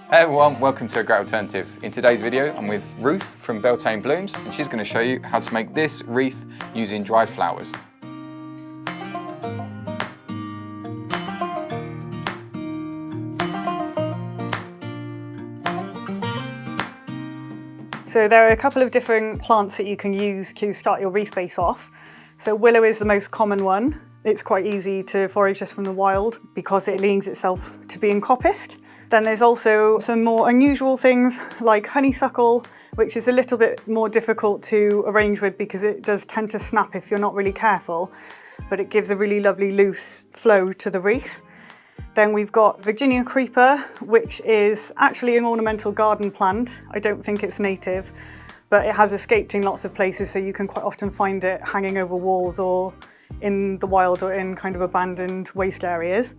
Hey everyone, welcome to A Great Alternative. In today's video, I'm with Ruth from Beltane Blooms, and she's going to show you how to make this wreath using dried flowers. So there are a couple of different plants that you can use to start your wreath base off. So willow is the most common one. It's quite easy to forage just from the wild because it lends itself to being coppiced. Then there's also some more unusual things like honeysuckle, which is a little bit more difficult to arrange with because it does tend to snap if you're not really careful, but it gives a really lovely loose flow to the wreath. Then we've got Virginia creeper, which is actually an ornamental garden plant. I don't think it's native, but it has escaped in lots of places, so you can quite often find it hanging over walls or in the wild or in kind of abandoned waste areas.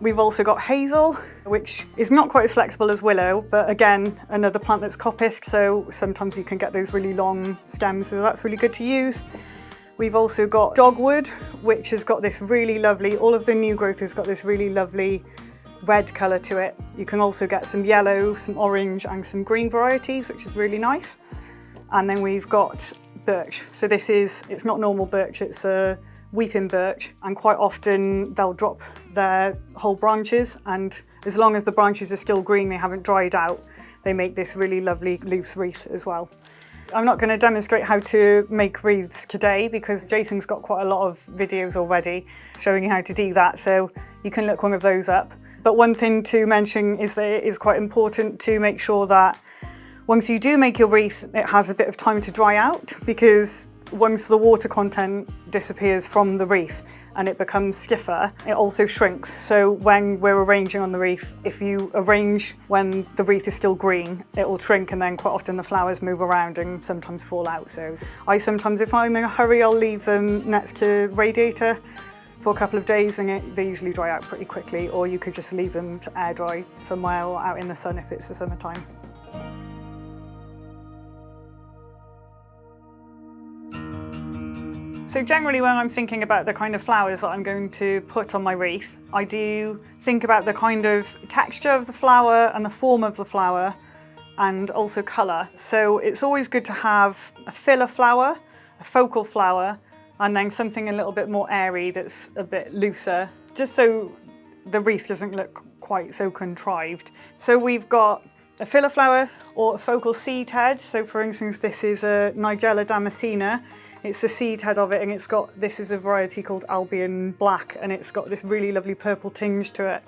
We've also got hazel, which is not quite as flexible as willow, but again, another plant that's coppiced, so sometimes you can get those really long stems, so that's really good to use. We've also got dogwood, which has got this really lovely, all of the new growth has got this really lovely red colour to it. You can also get some yellow, some orange and some green varieties, which is really nice. And then we've got birch. So it's not normal birch, it's a weeping birch, and quite often they'll drop their whole branches, and as long as the branches are still green, they haven't dried out, they make this really lovely loose wreath as well. I'm not going to demonstrate how to make wreaths today because Jason's got quite a lot of videos already showing you how to do that, so you can look one of those up. But one thing to mention is that it is quite important to make sure that once you do make your wreath, it has a bit of time to dry out, because once the water content disappears from the wreath and it becomes stiffer, it also shrinks. So when we're arranging on the wreath, if you arrange when the wreath is still green, it will shrink, and then quite often the flowers move around and sometimes fall out. So I sometimes, if I'm in a hurry, I'll leave them next to radiator for a couple of days, and they usually dry out pretty quickly, or you could just leave them to air dry somewhere or out in the sun if it's the summertime. So generally when I'm thinking about the kind of flowers that I'm going to put on my wreath, I do think about the kind of texture of the flower and the form of the flower, and also colour. So it's always good to have a filler flower, a focal flower, and then something a little bit more airy that's a bit looser, just so the wreath doesn't look quite so contrived. So we've got a filler flower or a focal seed head. So for instance, this is a Nigella damascena. It's the seed head of it, and this is a variety called Albion Black, and it's got this really lovely purple tinge to it.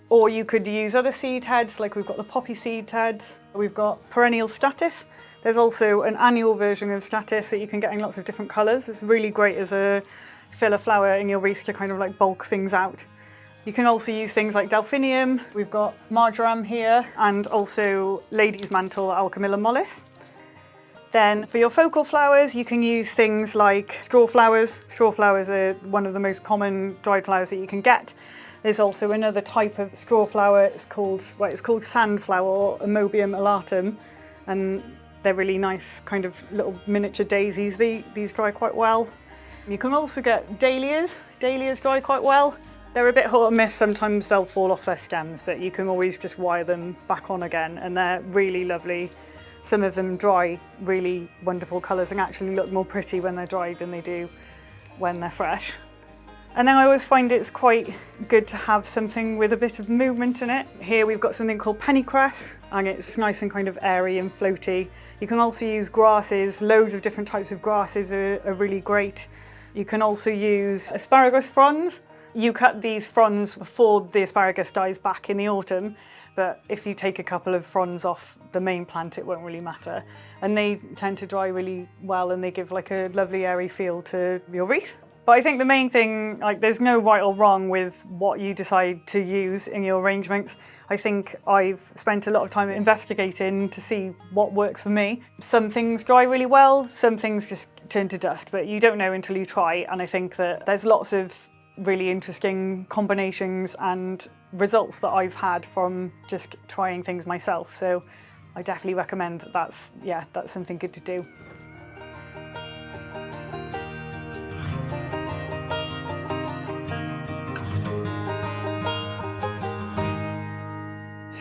Or you could use other seed heads, like we've got the poppy seed heads. We've got perennial statice. There's also an annual version of statice that you can get in lots of different colours. It's really great as a filler flower in your wreath to kind of like bulk things out. You can also use things like delphinium. We've got marjoram here, and also lady's mantle, Alchemilla mollis. Then for your focal flowers, you can use things like straw flowers. Straw flowers are one of the most common dried flowers that you can get. There's also another type of straw flower, it's called sandflower or Amobium alatum, and they're really nice kind of little miniature daisies. These dry quite well. You can also get dahlias. Dahlias dry quite well. They're a bit hit or miss, sometimes they'll fall off their stems, but you can always just wire them back on again, and they're really lovely. Some of them dry really wonderful colours and actually look more pretty when they're dried than they do when they're fresh. And then I always find it's quite good to have something with a bit of movement in it. Here we've got something called pennycress, and it's nice and kind of airy and floaty. You can also use grasses. Loads of different types of grasses are really great. You can also use asparagus fronds. You cut these fronds before the asparagus dies back in the autumn, but if you take a couple of fronds off the main plant, it won't really matter. And they tend to dry really well, and they give like a lovely airy feel to your wreath. But I think the main thing, like, there's no right or wrong with what you decide to use in your arrangements. I think I've spent a lot of time investigating to see what works for me. Some things dry really well, some things just turn to dust, but you don't know until you try. And I think that there's lots of really interesting combinations and results that I've had from just trying things myself. So I definitely recommend that that's something good to do.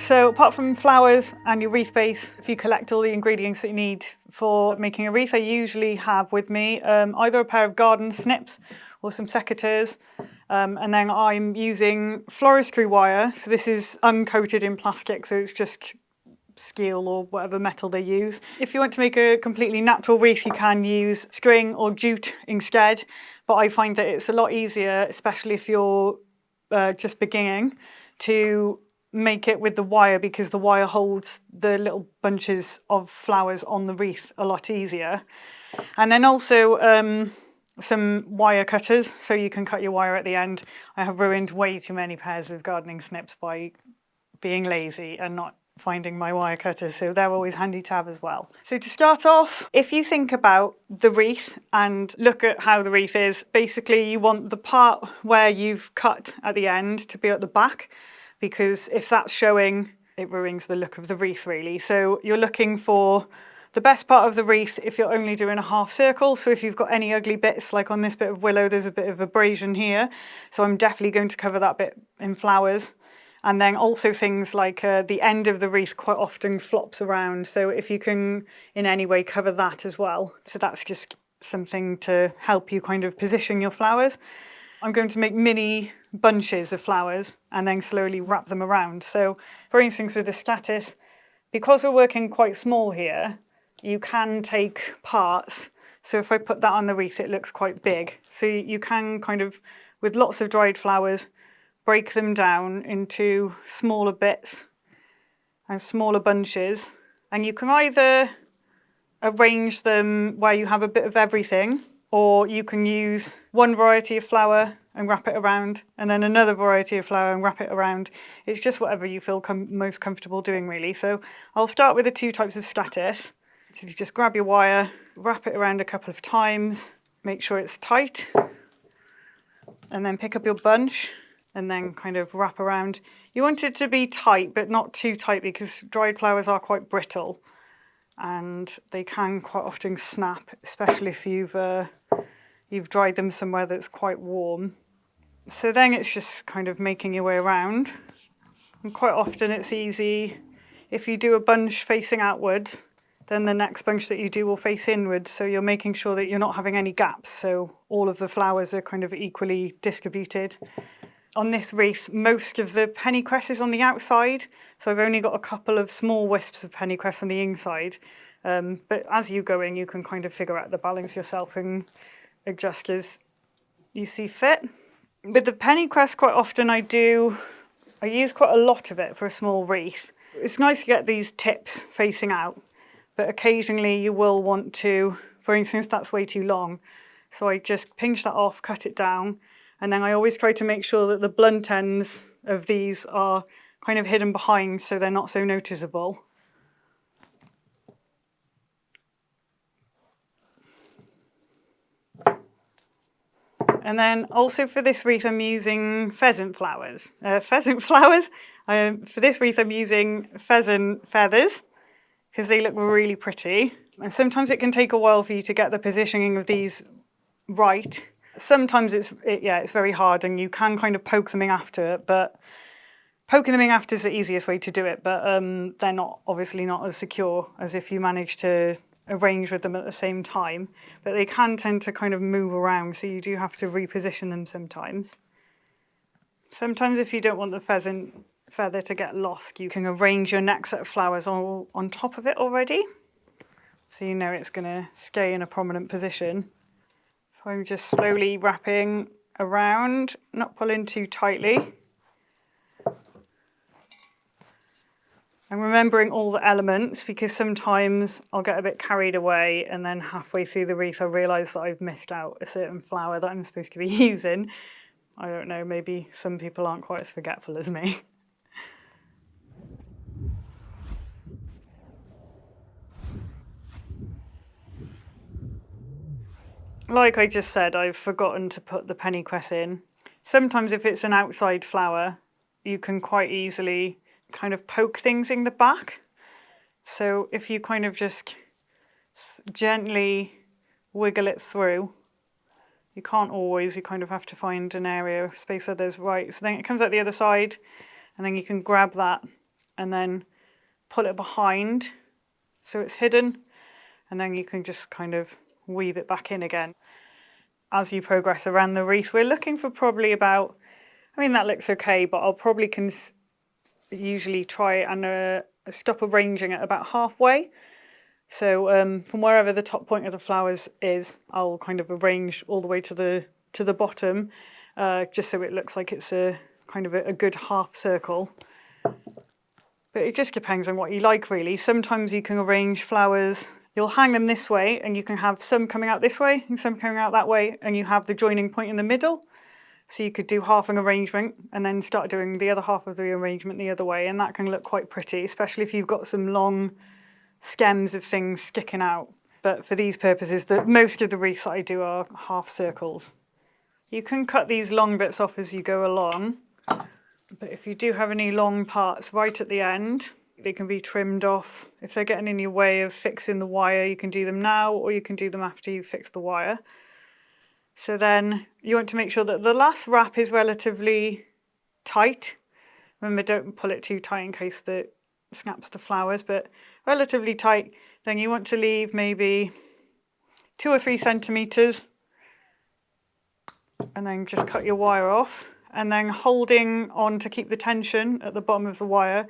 So apart from flowers and your wreath base, if you collect all the ingredients that you need for making a wreath, I usually have with me either a pair of garden snips or some secateurs. And then I'm using floristry wire. So this is uncoated in plastic, so it's just steel or whatever metal they use. If you want to make a completely natural wreath, you can use string or jute instead. But I find that it's a lot easier, especially if you're just beginning, to make it with the wire, because the wire holds the little bunches of flowers on the wreath a lot easier. And then also some wire cutters, so you can cut your wire at the end. I have ruined way too many pairs of gardening snips by being lazy and not finding my wire cutters, so they're always handy to have as well. So to start off, if you think about the wreath and look at how the wreath is, basically you want the part where you've cut at the end to be at the back, because if that's showing, it ruins the look of the wreath really. So you're looking for the best part of the wreath if you're only doing a half circle. So if you've got any ugly bits, like on this bit of willow, there's a bit of abrasion here. So I'm definitely going to cover that bit in flowers. And then also things like the end of the wreath quite often flops around. So if you can in any way cover that as well. So that's just something to help you kind of position your flowers. I'm going to make mini bunches of flowers and then slowly wrap them around. So for instance, with the statice, because we're working quite small here, you can take parts. So if I put that on the wreath, it looks quite big. So you can kind of, with lots of dried flowers, break them down into smaller bits and smaller bunches. And you can either arrange them where you have a bit of everything, or you can use one variety of flower and wrap it around, and then another variety of flower and wrap it around. It's just whatever you feel most comfortable doing really. So I'll start with the two types of statice. So you just grab your wire, wrap it around a couple of times, make sure it's tight, and then pick up your bunch and then kind of wrap around. You want it to be tight, but not too tight, because dried flowers are quite brittle and they can quite often snap, especially if you've dried them somewhere that's quite warm. So then it's just kind of making your way around. And quite often it's easy, if you do a bunch facing outwards, then the next bunch that you do will face inwards. So you're making sure that you're not having any gaps. So all of the flowers are kind of equally distributed. On this wreath, most of the pennycress is on the outside. So I've only got a couple of small wisps of pennycress on the inside. But as you go in, you can kind of figure out the balance yourself and adjust as you see fit. With the pennycress, quite often I use quite a lot of it for a small wreath. It's nice to get these tips facing out, but occasionally you will want to, for instance, that's way too long. So I just pinch that off, cut it down, and then I always try to make sure that the blunt ends of these are kind of hidden behind so they're not so noticeable. And then also for this wreath, I'm using pheasant flowers. For this wreath, I'm using pheasant feathers because they look really pretty. And sometimes it can take a while for you to get the positioning of these right. Sometimes it's very hard, and you can kind of poke them in after it, but poking them in after is the easiest way to do it. But they're obviously not as secure as if you manage to arrange with them at the same time, but they can tend to kind of move around, so you do have to reposition them sometimes. Sometimes if you don't want the pheasant feather to get lost, you can arrange your next set of flowers all on top of it already, so you know it's going to stay in a prominent position. So I'm just slowly wrapping around, not pulling too tightly. I'm remembering all the elements, because sometimes I'll get a bit carried away and then halfway through the wreath I realise that I've missed out a certain flower that I'm supposed to be using. I don't know, maybe some people aren't quite as forgetful as me. Like I just said, I've forgotten to put the pennycress in. Sometimes if it's an outside flower, you can quite easily kind of poke things in the back. So if you kind of just gently wiggle it through, you can't always, you kind of have to find an area, space where there's right. So then it comes out the other side, and then you can grab that and then pull it behind so it's hidden, and then you can just kind of weave it back in again. As you progress around the wreath, we're looking for probably about, I mean that looks okay, but I'll probably usually try and stop arranging it about halfway. So from wherever the top point of the flowers is, I'll kind of arrange all the way to the bottom, just so it looks like it's a kind of a good half circle. But it just depends on what you like, really. Sometimes you can arrange flowers, you'll hang them this way, and you can have some coming out this way and some coming out that way, and you have the joining point in the middle. So you could do half an arrangement and then start doing the other half of the arrangement the other way, and that can look quite pretty, especially if you've got some long stems of things sticking out. But for these purposes, most of the wreaths that I do are half circles. You can cut these long bits off as you go along, but if you do have any long parts right at the end, they can be trimmed off. If they're getting in your way of fixing the wire, you can do them now, or you can do them after you fix the wire. So then you want to make sure that the last wrap is relatively tight. Remember, don't pull it too tight in case it snaps the flowers, but relatively tight. Then you want to leave maybe 2 or 3 centimetres, and then just cut your wire off, and then holding on to keep the tension at the bottom of the wire,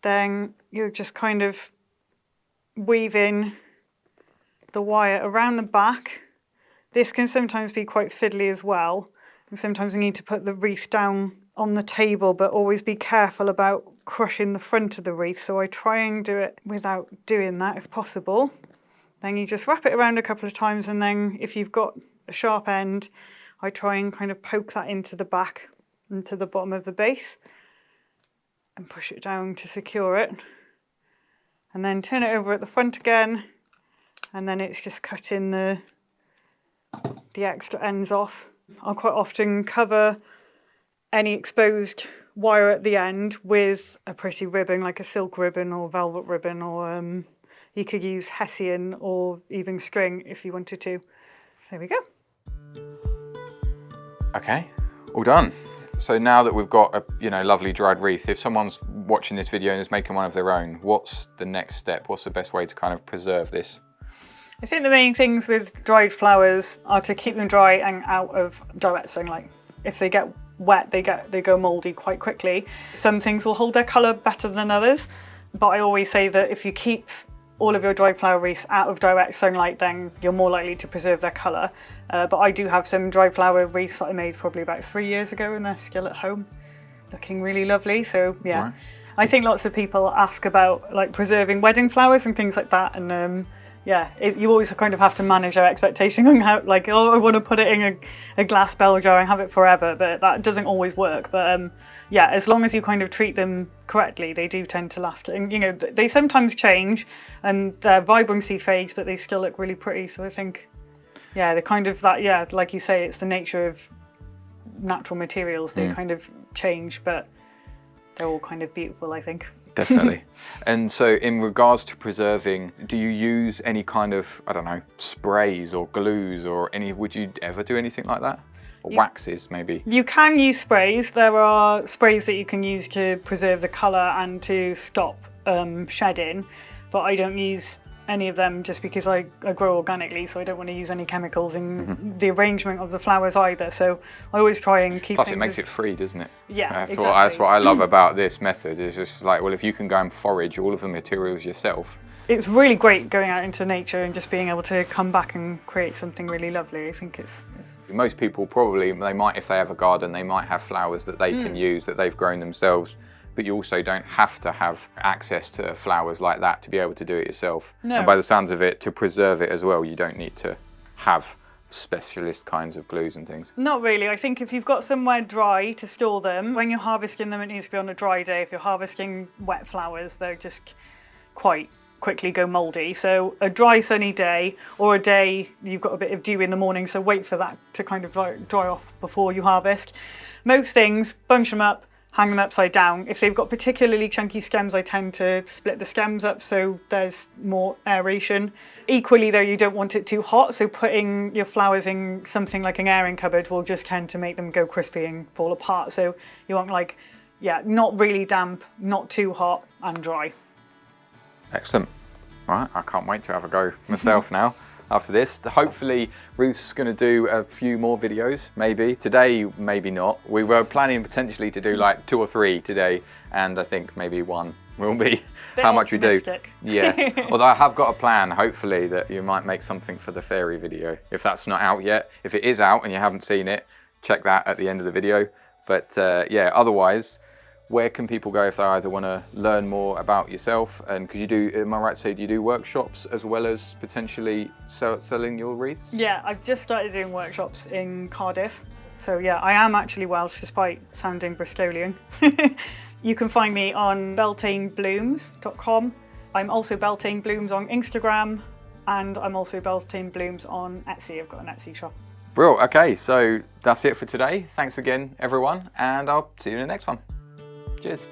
then you just kind of weave in the wire around the back. This can sometimes be quite fiddly as well, and sometimes you need to put the wreath down on the table, but always be careful about crushing the front of the wreath, so I try and do it without doing that if possible. Then you just wrap it around a couple of times, and then if you've got a sharp end, I try and kind of poke that into the back, into the bottom of the base, and push it down to secure it. And then turn it over at the front again, and then it's just cutting the extra ends off. I'll quite often cover any exposed wire at the end with a pretty ribbon, like a silk ribbon or velvet ribbon, or you could use hessian or even string if you wanted to. So there we go. Okay, all done. So now that we've got a lovely dried wreath, if someone's watching this video and is making one of their own, what's the next step? What's the best way to kind of preserve this? I think the main things with dried flowers are to keep them dry and out of direct sunlight. If they get wet, they go mouldy quite quickly. Some things will hold their colour better than others, but I always say that if you keep all of your dried flower wreaths out of direct sunlight, then you're more likely to preserve their colour. But I do have some dried flower wreaths that I made probably about 3 years ago, and they're still at home, looking really lovely. So yeah, right. I think lots of people ask about like preserving wedding flowers and things like that, and yeah, you always kind of have to manage our expectation on how, like, oh, I want to put it in a glass bell jar and have it forever, but that doesn't always work. But yeah, as long as you kind of treat them correctly, they do tend to last. And they sometimes change and their vibrancy fades, but they still look really pretty. So I think, yeah, they're kind of that, yeah, like you say, it's the nature of natural materials. They kind of change, but they're all kind of beautiful, I think. Definitely. And so in regards to preserving, do you use any kind of, I don't know, sprays or glues or would you ever do anything like that? Or waxes maybe? You can use sprays. There are sprays that you can use to preserve the colour and to stop shedding, but I don't use any of them just because I grow organically, so I don't want to use any chemicals in the arrangement of the flowers either. So I always try and keep Plus it makes it free, doesn't it? Yeah, exactly. That's what I love about this method. It's just like, well, if you can go and forage all of the materials yourself. It's really great going out into nature and just being able to come back and create something really lovely. I think it's... Most people probably, they might, if they have a garden, they might have flowers that they can use that they've grown themselves. But you also don't have to have access to flowers like that to be able to do it yourself. No. And by the sounds of it, to preserve it as well, you don't need to have specialist kinds of glues and things. Not really. I think if you've got somewhere dry to store them, when you're harvesting them, it needs to be on a dry day. If you're harvesting wet flowers, they're just quite quickly go mouldy. So a dry sunny day, or a day you've got a bit of dew in the morning, so wait for that to kind of dry off before you harvest. Most things, bunch them up, hang them upside down. If they've got particularly chunky stems, I tend to split the stems up so there's more aeration. Equally though, you don't want it too hot, so putting your flowers in something like an airing cupboard will just tend to make them go crispy and fall apart. So you want like yeah, not really damp, not too hot and dry. Excellent. Right, I can't wait to have a go myself now after this. Hopefully Ruth's going to do a few more videos, maybe. Today, maybe not. We were planning potentially to do like 2 or 3 today, and I think maybe 1 will be how much we do. Yeah, although I have got a plan, hopefully, that you might make something for the fairy video. If that's not out yet, if it is out and you haven't seen it, check that at the end of the video. But yeah, otherwise, where can people go if they either want to learn more about yourself, and because you do, am I right to say, do you do workshops as well as potentially selling your wreaths? Yeah, I've just started doing workshops in Cardiff. So yeah, I am actually Welsh despite sounding Bristolian. You can find me on beltaneblooms.com. I'm also Beltane Blooms on Instagram, and I'm also Beltane Blooms on Etsy. I've got an Etsy shop. Brilliant. Okay, so that's it for today. Thanks again, everyone, and I'll see you in the next one. Cheers.